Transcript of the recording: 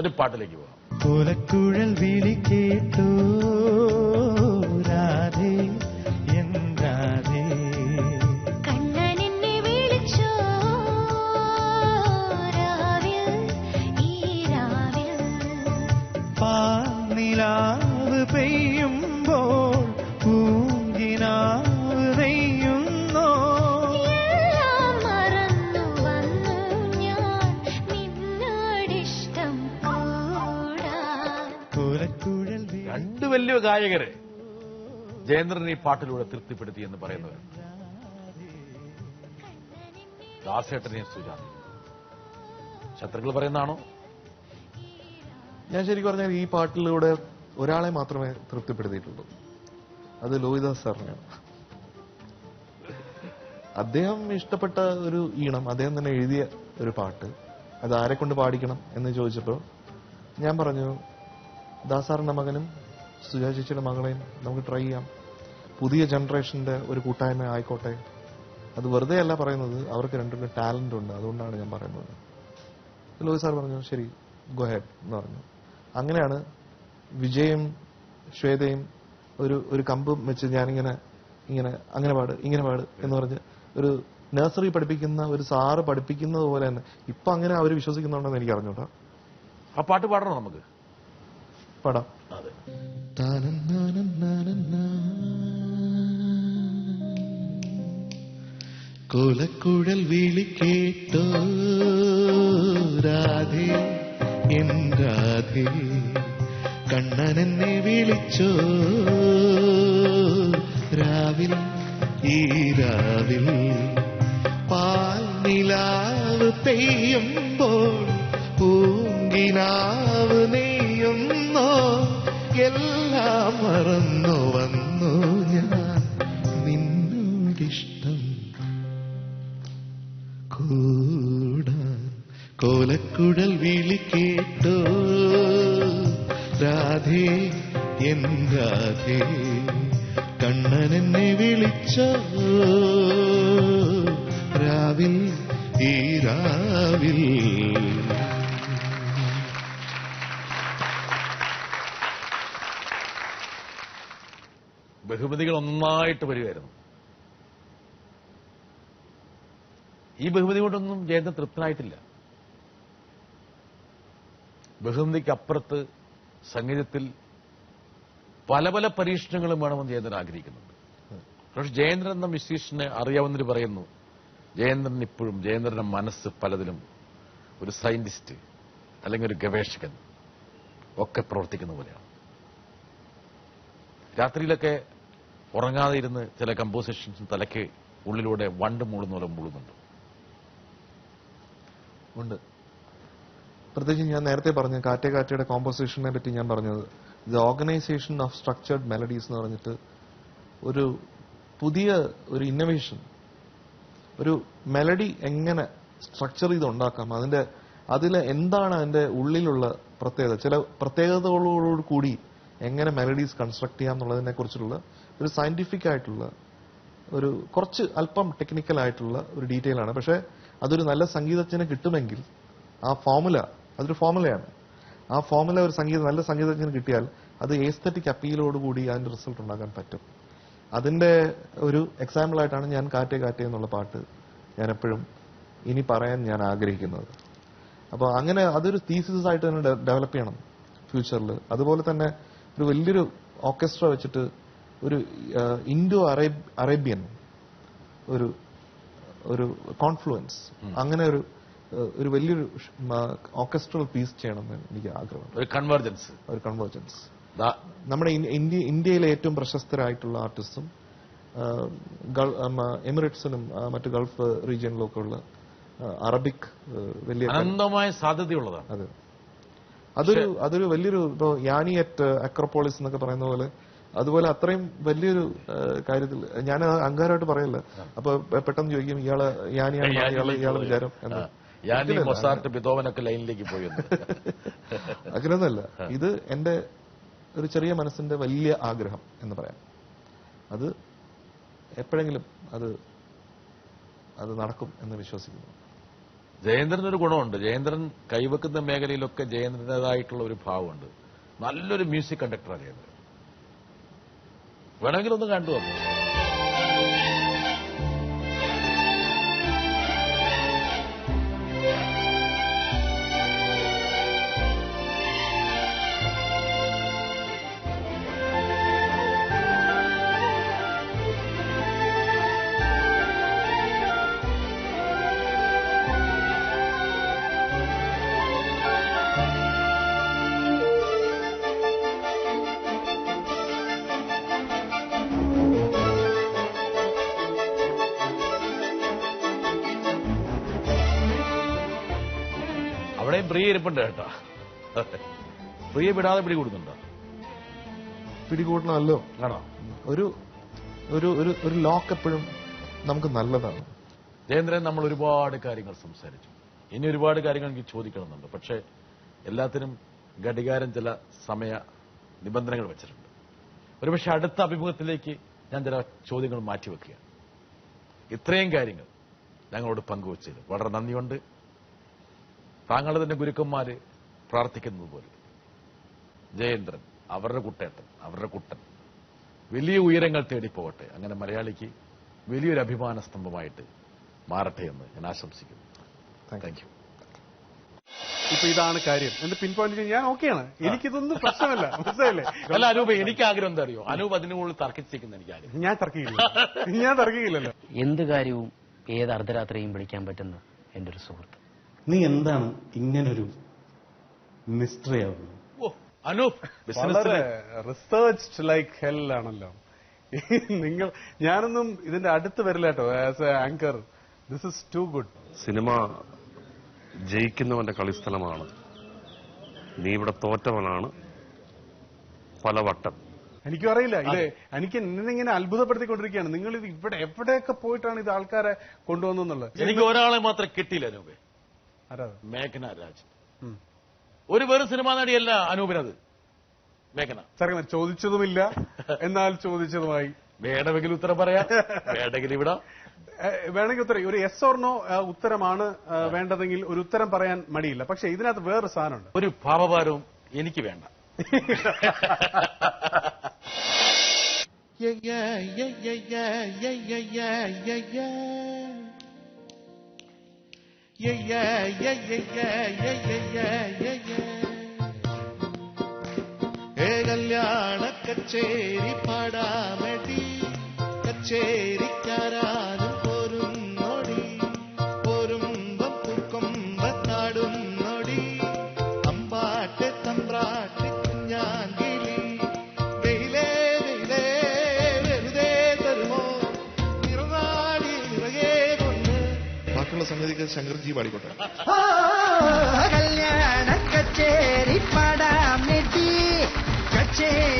ഒരു പാട്ടിലേക്ക് പോകാം. കോലക്കുഴൽ വിളി കേട്ടോ രാധേ രാധേ, കണ്ണനെന്നെ വിളിച്ചോ രാവിൽ ഈ രാവിൽ, പാനിലാവ് പെയ്യുമ്പോൾ പൂങ്കിനാവ് നെയ്യുന്നോ, എല്ലാം മറന്നു വന്നു ഞാൻ നിന്നോടിഷ്ടം കൂടാൻ. കോലക്കുഴൽ വിളി രണ്ട് വലിയ ഗായകരെ ജയേന്ദ്രൻ ഈ പാട്ടിലൂടെ തൃപ്തിപ്പെടുത്തി എന്ന് പറയുന്നവർ ദാസേട്ടനെയും സുജാത. ശത്രുക്കൾ പറയുന്നതാണോ? ഞാൻ ശരിക്കും പറഞ്ഞാൽ ഈ പാട്ടിലൂടെ ഒരാളെ മാത്രമേ തൃപ്തിപ്പെടുത്തിയിട്ടുള്ളൂ. അത് ലോഹിദാസ് സാറിനെയാണ്. അദ്ദേഹം ഇഷ്ടപ്പെട്ട ഒരു ഈണം, അദ്ദേഹം തന്നെ എഴുതിയ ഒരു പാട്ട്, അത് ആരെ കൊണ്ട് പാടിക്കണം എന്ന് ചോദിച്ചപ്പോൾ ഞാൻ പറഞ്ഞു ദാസാറിന്റെ മകനും സുജാ ചേച്ചിയുടെ മകളെയും നമുക്ക് ട്രൈ ചെയ്യാം. പുതിയ ജനറേഷന്റെ ഒരു കൂട്ടായ്മ ആയിക്കോട്ടെ. അത് വെറുതെ അല്ല പറയുന്നത്, അവർക്ക് രണ്ടുപേരും ടാലന്റ് ഉണ്ട്, അതുകൊണ്ടാണ് ഞാൻ പറയുന്നത്. ലോഹി സാർ പറഞ്ഞു ശരി ഗോ ഹെഡ് എന്ന് പറഞ്ഞു. അങ്ങനെയാണ് വിജയും ശ്വേതയും ഒരു കമ്പും വെച്ച് ഞാനിങ്ങനെ അങ്ങനെ പാട് ഇങ്ങനെ പാട് എന്ന് പറഞ്ഞ് ഒരു നഴ്സറി പഠിപ്പിക്കുന്ന ഒരു സാറ് പഠിപ്പിക്കുന്നത് പോലെ തന്നെ ഇപ്പൊ അങ്ങനെ അവർ വിശ്വസിക്കുന്നുണ്ടെന്ന് എനിക്ക് അറിഞ്ഞൂട്ടാ. ആ പാട്ട് പാടണം നമുക്ക്. പാടാം. അതെ. കോലക്കുഴൽ വിളി കേട്ടോ രാധേ എൻ രാധേ, കണ്ണനെന്നെ വിളിച്ചോ രാവിൽ ഈ രാവിൽ, പാൽനിലാവ് പെയ്യുമ്പോൾ പൂങ്കിനാവ് നെയ്യുന്നോ, എല്ലാം മറന്നു വന്നു ഞാൻ നിന്നോടിഷ്ടം കൂടാൻ. കോലക്കുഴൽ വിളി കേട്ടോ രാധേ എൻ രാധേ, കണ്ണനെന്നെ വിളിച്ചോ രാവിൽ ഈ രാവിൽ. ബഹുമതികൾ ഒന്നായിട്ട് വരികയായിരുന്നു. ഈ ബഹുമതി കൊണ്ടൊന്നും ജയന്തൻ തൃപ്തനായിട്ടില്ല. ബഹുമതിക്ക് അപ്പുറത്ത് സംഗീതത്തിൽ പല പല പരീക്ഷണങ്ങളും വേണമെന്ന് ജയന്തൻ ആഗ്രഹിക്കുന്നുണ്ട്. പക്ഷെ ജയേന്ദ്രൻ എന്ന മ്യൂസീഷ്യനെ അറിയാവുന്നവർ പറയുന്നു ജയേന്ദ്രൻ ഇപ്പോഴും ജയേന്ദ്രന്റെ മനസ്സ് പലതിലും ഒരു സയന്റിസ്റ്റ് അല്ലെങ്കിൽ ഒരു ഗവേഷകൻ ഒക്കെ പ്രവർത്തിക്കുന്ന പോലെയാണ്. രാത്രിയിലൊക്കെ ഉറങ്ങാതെ ഇരുന്ന് ചില കമ്പോസിഷൻസ് തലയ്ക്ക് ഉള്ളിലൂടെ വണ്ട് മൂളുന്ന പോലെ മൂളുന്നുണ്ട്. ഉണ്ട്. പ്രത്യേകിച്ച് ഞാൻ നേരത്തെ പറഞ്ഞു കാറ്റേ കാറ്റയുടെ കോമ്പോസിഷനെ പറ്റി ഞാൻ പറഞ്ഞത് the organisation of structured melodies എന്ന് പറഞ്ഞിട്ട് ഒരു പുതിയ ഒരു ഇന്നോവേഷൻ, ഒരു മെലഡി എങ്ങനെ സ്ട്രക്ചർ ചെയ്ത് ഉണ്ടാക്കാം, അതിൽ എന്താണ് അതിന്റെ ഉള്ളിലുള്ള പ്രത്യേകത, ചില പ്രത്യേകതകളോട് കൂടി എങ്ങനെ മെലഡീസ് കൺസ്ട്രക്ട് ചെയ്യാം എന്നുള്ളതിനെ കുറിച്ചുള്ള ഒരു സയന്റിഫിക് ആയിട്ടുള്ള ഒരു കുറച്ച് അല്പം ടെക്നിക്കൽ ആയിട്ടുള്ള ഒരു ഡീറ്റെയിൽ ആണ്. പക്ഷെ അതൊരു നല്ല സംഗീതജ്ഞന് കിട്ടുമെങ്കിൽ ആ ഫോർമുല അതൊരു ഫോർമുലയാണ്. ആ ഫോർമുല ഒരു നല്ല സംഗീതജ്ഞന് കിട്ടിയാൽ അത് എസ്തെറ്റിക് അപ്പീലോടുകൂടി അതിന്റെ റിസൾട്ട് ഉണ്ടാക്കാൻ പറ്റും. അതിന്റെ ഒരു എക്സാമ്പിൾ ആയിട്ടാണ് ഞാൻ കാറ്റേ കാറ്റേ എന്നുള്ള പാട്ട് ഞാൻ എപ്പോഴും ഇനി പറയാൻ ഞാൻ ആഗ്രഹിക്കുന്നത്. അപ്പോൾ അങ്ങനെ അതൊരു തീസിസ് ആയിട്ട് തന്നെ ഡെവലപ്പ് ചെയ്യണം ഫ്യൂച്ചറിൽ. അതുപോലെ തന്നെ ഒരു വലിയൊരു ഓർക്കസ്ട്ര വെച്ചിട്ട് ഒരു ഇൻഡോ അറേബ്യൻ ഒരു കോൺഫ്ലുവൻസ്, അങ്ങനെ ഒരു വലിയൊരു ഓർക്കസ്ട്രൽ പീസ് ചെയ്യണമെന്ന് എനിക്ക് ആഗ്രഹമുണ്ട്. ഒരു കൺവേർജൻസ് നമ്മുടെ ഇന്ത്യയിലെ ഏറ്റവും പ്രശസ്തരായിട്ടുള്ള ആർട്ടിസ്റ്റും എമിറേറ്റ്സിനും മറ്റു ഗൾഫ് റീജിയനിലൊക്കെ ഉള്ള അറബിക് വലിയ അനന്തമായ സാധ്യതയുള്ളതാണ്. അതെ, അതൊരു വലിയൊരു ഇപ്പോ യാനി അറ്റ് അക്രോപോളിസ് എന്നൊക്കെ പറയുന്ന പോലെ അതുപോലെ അത്രയും വലിയൊരു കാര്യത്തിൽ ഞാൻ അഹങ്കാരമായിട്ട് പറയല്ല. അപ്പൊ പെട്ടെന്ന് ചോദിക്കും ഇയാള് യാനിയാണ് ഇയാളെ വിചാരം എന്ന്. ലൈനിലേക്ക് പോയി അങ്ങനെയൊന്നുമല്ല. ഇത് എന്റെ ഒരു ചെറിയ മനസ്സിന്റെ വലിയ ആഗ്രഹം എന്ന് പറയാം. അത് എപ്പോഴെങ്കിലും അത് നടക്കും എന്ന് വിശ്വസിക്കുന്നു. ജയേന്ദ്രനൊരു ഗുണമുണ്ട്. ജയേന്ദ്രൻ കൈവെക്കുന്ന മേഖലയിലൊക്കെ ജയേന്ദ്രൻ്റെതായിട്ടുള്ള ഒരു ഭാവമുണ്ട്. നല്ലൊരു മ്യൂസിക് കണ്ടക്ടറാണ് ജയേന്ദ്രൻ. വേണമെങ്കിൽ ഒന്ന് കണ്ടു വന്നു. അവിടെയും പ്രിയ ഇരിപ്പുണ്ട് കേട്ടോ. പ്രിയ വിടാതെ പിടികൂടുന്നുണ്ടോ? പിടികൂടണമല്ലോ. ആണോ? ഒരു ഒരു ഒരു ഒരു ലോക്ക് എപ്പോഴും നമുക്ക് നല്ലതാണ്. ജയേന്ദ്രൻ, നമ്മൾ ഒരുപാട് കാര്യങ്ങൾ സംസാരിച്ചു. ഇനി ഒരുപാട് കാര്യങ്ങൾ എനിക്ക് ചോദിക്കണമെന്നുണ്ട്. പക്ഷേ എല്ലാത്തിനും ഘടികാരം ചില സമയ നിബന്ധനകൾ വെച്ചിട്ടുണ്ട്. ഒരുപക്ഷെ അടുത്ത അഭിമുഖത്തിലേക്ക് ഞാൻ ചില ചോദ്യങ്ങൾ മാറ്റിവെക്കുകയാണ്. ഇത്രയും കാര്യങ്ങൾ ഞങ്ങളോട് പങ്കുവച്ചത് വളരെ നന്ദിയുണ്ട്. താങ്കളുടെ തന്നെ ഗുരുക്കന്മാര് പ്രാർത്ഥിക്കുന്നത് പോലെ ജയേന്ദ്രൻ, അവരുടെ കുട്ടേട്ടൻ, അവരുടെ കുട്ടൻ വലിയ ഉയരങ്ങൾ തേടിപ്പോകട്ടെ. അങ്ങനെ മലയാളിക്ക് വലിയൊരു അഭിമാന സ്തംഭമായിട്ട് മാറട്ടെ എന്ന് ഞാൻ ആശംസിക്കുന്നു. Thank you. ഇപ്പൊ ഇതാണ് കാര്യം എന്ന് പിൻ പോയിന്റ് ഞാൻ ഓക്കെയാണ്. എനിക്കിതൊന്നും പ്രശ്നമല്ല. മനസ്സിലായില്ലേ? അല്ല അനൂപ്, എനിക്ക് ആഗ്രഹം എന്താ അറിയോ? അനൂപ് അതിന് മുകളിൽ തർക്കിച്ചിരിക്കുന്ന എനിക്ക് ആഗ്രഹം. ഞാൻ തർക്കിക്കില്ലല്ലോ. എന്ത് കാര്യവും ഏത് അർദ്ധരാത്രിയും വിളിക്കാൻ പറ്റുന്ന എന്റെ ഒരു സുഹൃത്ത്. നീ എന്താണ് ഇങ്ങനൊരു മിസ്റ്ററി ആവുന്നത്? ഓ അനൂപ്, വളരെ റിസർച്ച്ഡ് ലൈക്ക് ഹെൽ ആണല്ലോ നിങ്ങൾ. ഞാനൊന്നും ഇതിന്റെ അടുത്ത് വരില്ല കേട്ടോ. As a anchor this is too good. Cinema ജയിക്കുന്നവന്റെ കളിസ്ഥലമാണ്. നീ ഇവിടെ തോറ്റവനാണ് പലവട്ടം. എനിക്കും അറിയില്ല. ഇത് എനിക്ക് ഇങ്ങനെ അത്ഭുതപ്പെടുത്തിക്കൊണ്ടിരിക്കുകയാണ്. നിങ്ങൾ ഇത് ഇവിടെ എവിടെയൊക്കെ പോയിട്ടാണ് ഇത് ആൾക്കാരെ കൊണ്ടുവന്നുള്ളത്. എനിക്ക് ഒരാളെ മാത്രം കിട്ടിയില്ല അനൂപ്. ആരാ? മേഘന രാജ്. ഒരു വെറും സിനിമാ നടിയല്ല അനൂപിനത്. മേഘന സാറേ, ചോദിച്ചതുമില്ല എന്നാൽ ചോദിച്ചതുമായി. വേണമെങ്കിൽ ഉത്തരം പറയാം, വേണമെങ്കിൽ ഇവിടെ വേണമെങ്കിൽ ഉത്തരം ഒരു യെസ് ഓർ നോ ഉത്തരമാണ് വേണ്ടതെങ്കിൽ ഒരു ഉത്തരം പറയാൻ മടിയില്ല. പക്ഷെ ഇതിനകത്ത് വേറൊരു സാധനമുണ്ട്. ഒരു ഭാവഭാരവും എനിക്ക് വേണ്ട. കല്യാണ കച്ചേരി പാടാമടി, കച്ചേരിക്കാരാനും പോരുന്നോടി, പോരുമ്പം പൂക്കൊമ്പത്താടും നോടി, അമ്പാട്ട് തമ്പ്രാട്ട് കുഞ്ഞാങ്കിളി, വെയിലേ വെയിലേ വെറുതെ തരുമോ നിറനാടി നിറയെ കൊണ്ട്. ബാക്കിയുള്ള സംഗതിക്ക് ശങ്കർജി പാടിക്കോട്ടെ. കല്യാണ കച്ചേരി പാടാമെടി, കച്ചേരി